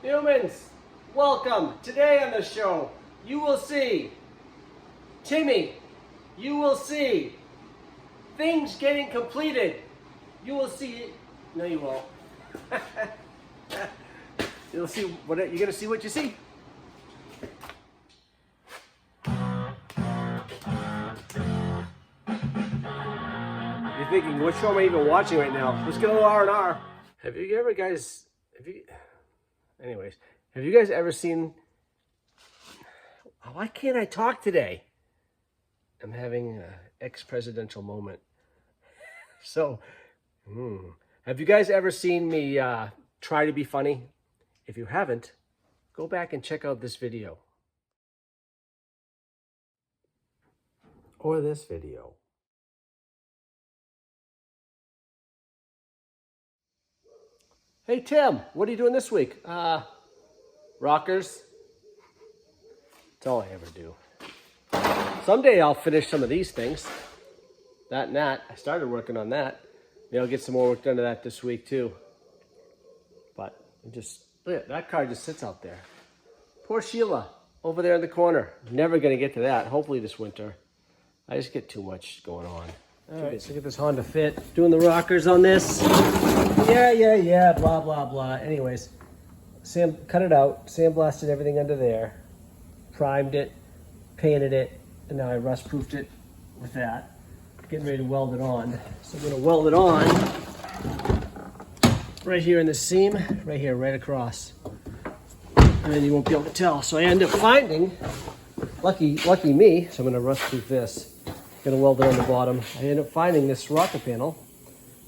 Humans, welcome. Today on the show, you will see Timmy. You will see things getting completed. You will see. No, you won't. You'll see what you're gonna see. What you see. You're thinking, what show am I even watching right now? Let's get a little R&R. Have you guys ever seen, why can't I talk today? I'm having an ex-presidential moment. So, have you guys ever seen me try to be funny? If you haven't, go back and check out this video. Or this video. Hey Tim, what are you doing this week? Rockers. That's all I ever do. Someday I'll finish some of these things. That and that. I started working on that. Maybe I'll get some more work done to that this week too. But just look at that car just sits out there. Poor Sheila over there in the corner. Never gonna get to that. Hopefully this winter. I just get too much going on. All right, so look at this Honda Fit. Doing the rockers on this. Yeah, blah, blah, blah. Anyways, cut it out, sandblasted everything under there, primed it, painted it, and now I rust-proofed it with that. Getting ready to weld it on. So I'm gonna weld it on right here in the seam, right here, right across. And then you won't be able to tell. So I end up finding, lucky me, so I'm gonna rust-proof this. Gonna weld it on the bottom. I end up finding this rocker panel.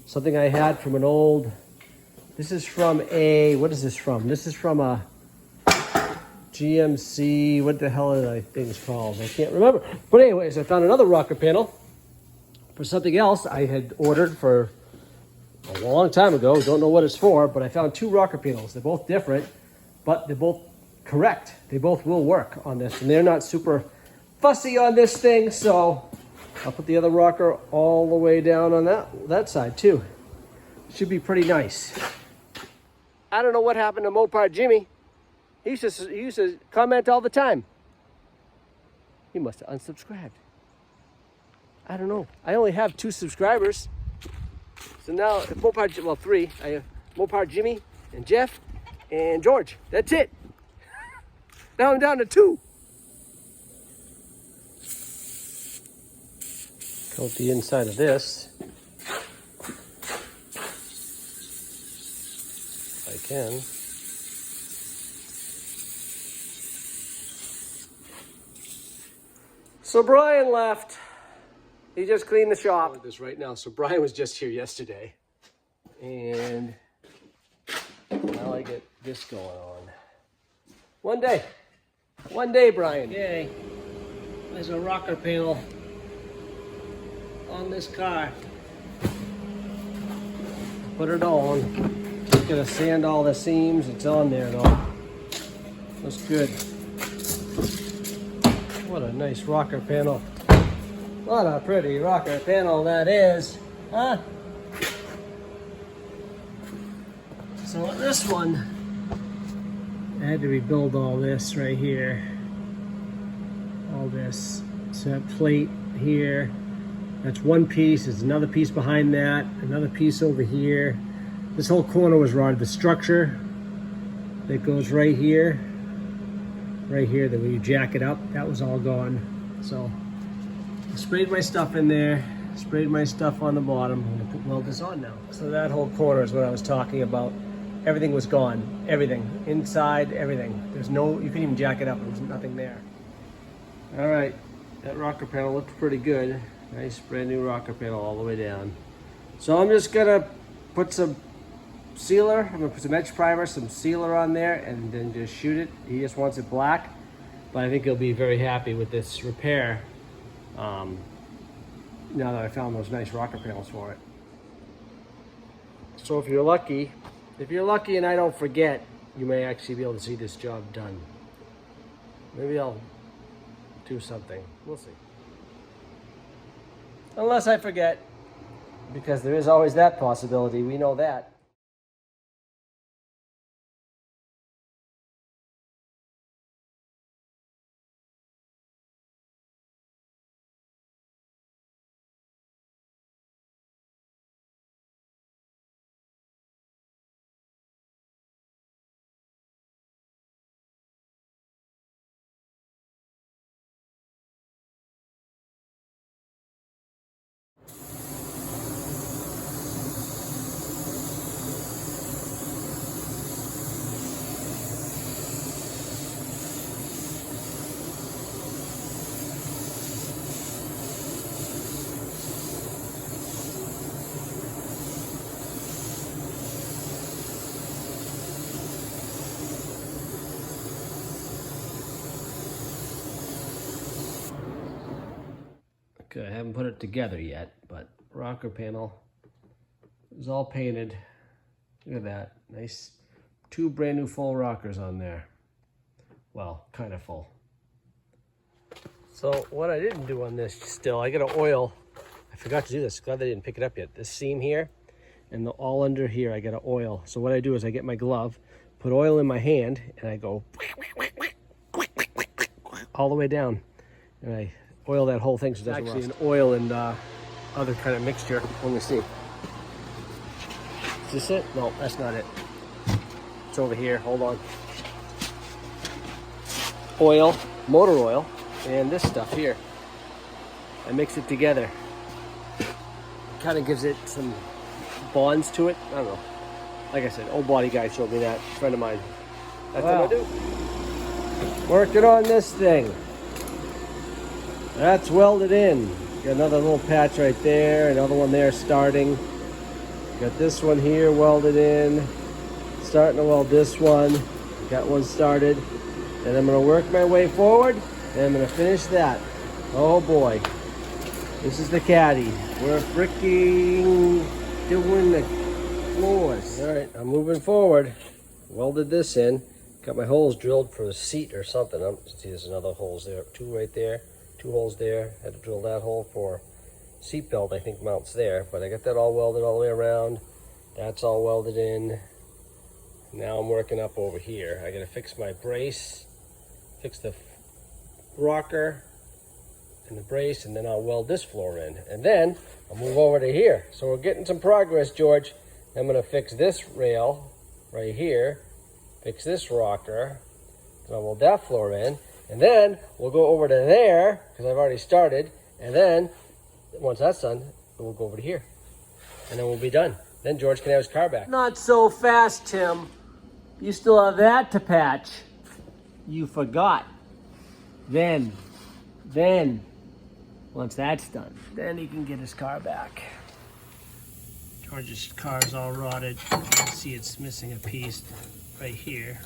Something I had from an old, this is from a, what is this from? This is from a GMC, what the hell are those things called? I can't remember. But anyways, I found another rocker panel for something else I had ordered for a long time ago. Don't know what it's for, but I found two rocker panels. They're both different, but they're both correct. They both will work on this, and they're not super fussy on this thing, so I'll put the other rocker all the way down on that side too. Should be pretty nice. I don't know what happened to Mopar Jimmy. He used to comment all the time. He must have unsubscribed. I don't know. I only have 2 subscribers. So now, well, 3. I have Mopar Jimmy and Jeff and George. That's it. Now I'm down to 2. Coat the inside of this. If I can. So Brian left. He just cleaned the shop. I'll do this right now. So Brian was just here yesterday. And now I get this going on. One day, Brian. Yay. There's a rocker panel on this car. Put it on. Just gonna sand all the seams. It's on there though. Looks good. What a nice rocker panel. What a pretty rocker panel that is, huh? So this one, I had to rebuild all this right here. All this. So that plate here. That's one piece. There's another piece behind that. Another piece over here. This whole corner was rotted. The structure that goes right here, that when you jack it up, that was all gone. So I sprayed my stuff in there. Sprayed my stuff on the bottom. I'm gonna weld this on now. So that whole corner is what I was talking about. Everything was gone. Everything. Inside, everything. There's no, you couldn't even jack it up. There was nothing there. All right. That rocker panel looked pretty good. Nice brand new rocker panel all the way down. So I'm just gonna put some sealer, I'm gonna put some etch primer, some sealer on there, and then just shoot it. He just wants it black, but I think he'll be very happy with this repair now that I found those nice rocker panels for it. So if you're lucky and I don't forget, you may actually be able to see this job done. Maybe I'll do something. We'll see. Unless I forget, because there is always that possibility. We know that. Okay, I haven't put it together yet, but rocker panel is all painted. Look at that. Nice 2 brand new full rockers on there. Well, kind of full. So what I didn't do on this still, I gotta oil. I forgot to do this. Glad they didn't pick it up yet. This seam here and all under here, I gotta oil. So what I do is I get my glove, put oil in my hand, and I go all the way down. And I oil that whole thing so it doesn't rust. Actually an oil and other kind of mixture. Let me see. Is this it? No, that's not it. It's over here. Hold on. Oil, motor oil, and this stuff here. I mix it together. It kind of gives it some bonds to it. I don't know. Like I said, old body guy showed me that. A friend of mine. That's what I do. Working on this thing. That's welded in. Got another little patch right there. Another one there starting. Got this one here welded in. Starting to weld this one. Got one started. And I'm going to work my way forward. And I'm going to finish that. Oh boy. This is the caddy. We're freaking doing the floors. Alright, I'm moving forward. Welded this in. Got my holes drilled for a seat or something. See, there's another holes there. 2 right there. 2 holes there. Had to drill that hole for seat belt, I think, mounts there. But I got that all welded all the way around. That's all welded in. Now I'm working up over here. I gotta fix my brace, fix the rocker and the brace, and then I'll weld this floor in. And then I'll move over to here. So we're getting some progress, George. I'm gonna fix this rail right here, fix this rocker, and I'll weld that floor in. And then we'll go over to there, because I've already started. And then, once that's done, we'll go over to here. And then we'll be done. Then George can have his car back. Not so fast, Tim. You still have that to patch. You forgot. Then, once that's done, then he can get his car back. George's car's all rotted. You can see it's missing a piece right here.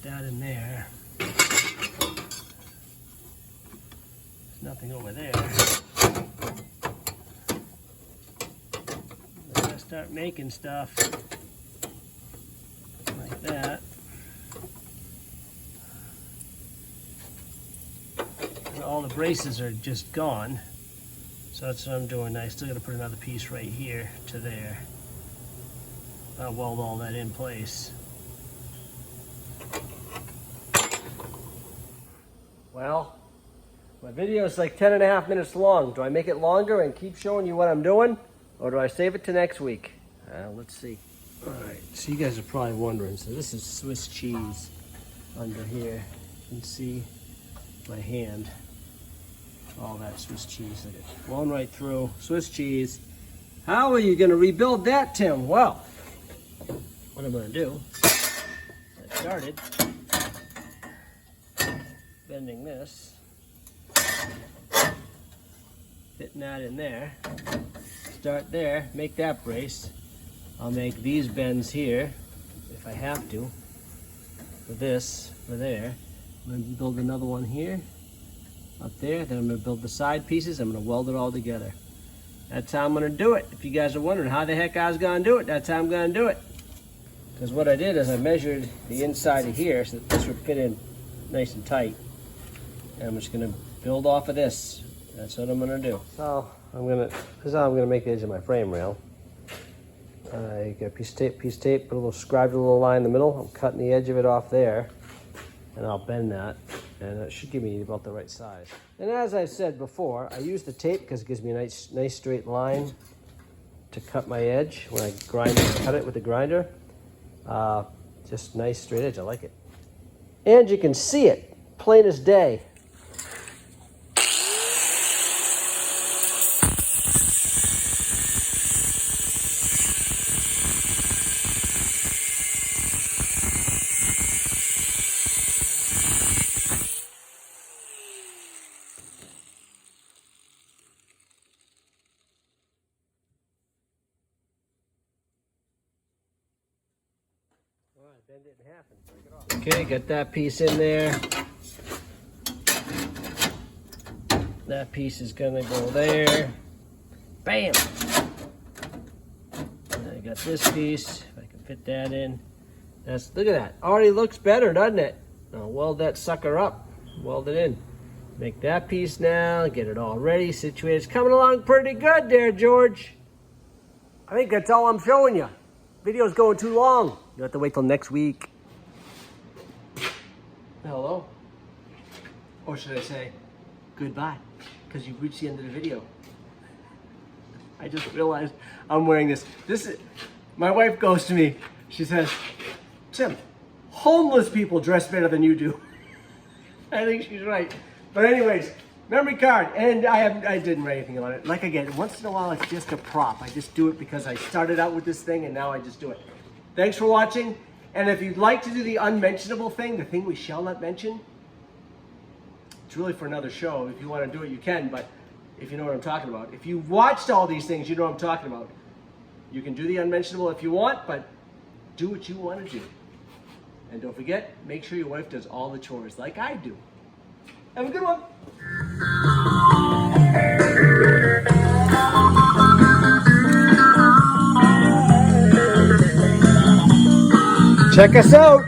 That in there. There's nothing over there. I'm gonna start making stuff like that. And all the braces are just gone. So that's what I'm doing. I still gotta put another piece right here to there. I'll weld all that in place. Well, my video is like 10.5 minutes long. Do I make it longer and keep showing you what I'm doing? Or do I save it to next week? Let's see. All right, so you guys are probably wondering. So this is Swiss cheese under here. You can see my hand. All that Swiss cheese. Look at it. Blown right through. Swiss cheese. How are you going to rebuild that, Tim? Well, what I'm going to do, I started bending this, fitting that in there, start there, make that brace. I'll make these bends here, if I have to, for this, for there. I'm going to build another one here, up there, then I'm going to build the side pieces, I'm going to weld it all together. That's how I'm going to do it. If you guys are wondering how the heck I was going to do it, that's how I'm going to do it. Because what I did is I measured the inside of here so that this would fit in nice and tight. And I'm just going to build off of this. That's what I'm going to do. So this is how I'm going to make the edge of my frame rail. I got a piece of tape, put a little, scribed a little line in the middle. I'm cutting the edge of it off there, and I'll bend that, and it should give me about the right size. And as I said before, I use the tape because it gives me a nice straight line to cut my edge when I cut it with the grinder. Just nice straight edge. I like it, and you can see it plain as day. Bend it in half and break it off. Okay, got that piece in there. That piece is gonna go there. Bam! And I got this piece, if I can fit that in. Look at that, already looks better, doesn't it? Now weld that sucker up, weld it in. Make that piece now, get it all ready, situated. It's coming along pretty good there, George. I think that's all I'm showing you. Video's going too long. You'll have to wait till next week. Hello. Or should I say, goodbye, because you've reached the end of the video. I just realized I'm wearing this. My wife goes to me, she says, Tim, homeless people dress better than you do. I think she's right. But anyways, memory card, and I didn't write anything on it. Like again, once in a while it's just a prop. I just do it because I started out with this thing and now I just do it. Thanks for watching. And if you'd like to do the unmentionable thing, the thing we shall not mention, it's really for another show. If you want to do it, you can, but if you know what I'm talking about. If you watched all these things, you know what I'm talking about. You can do the unmentionable if you want, but do what you want to do. And don't forget, make sure your wife does all the chores like I do. Have a good one. Check us out.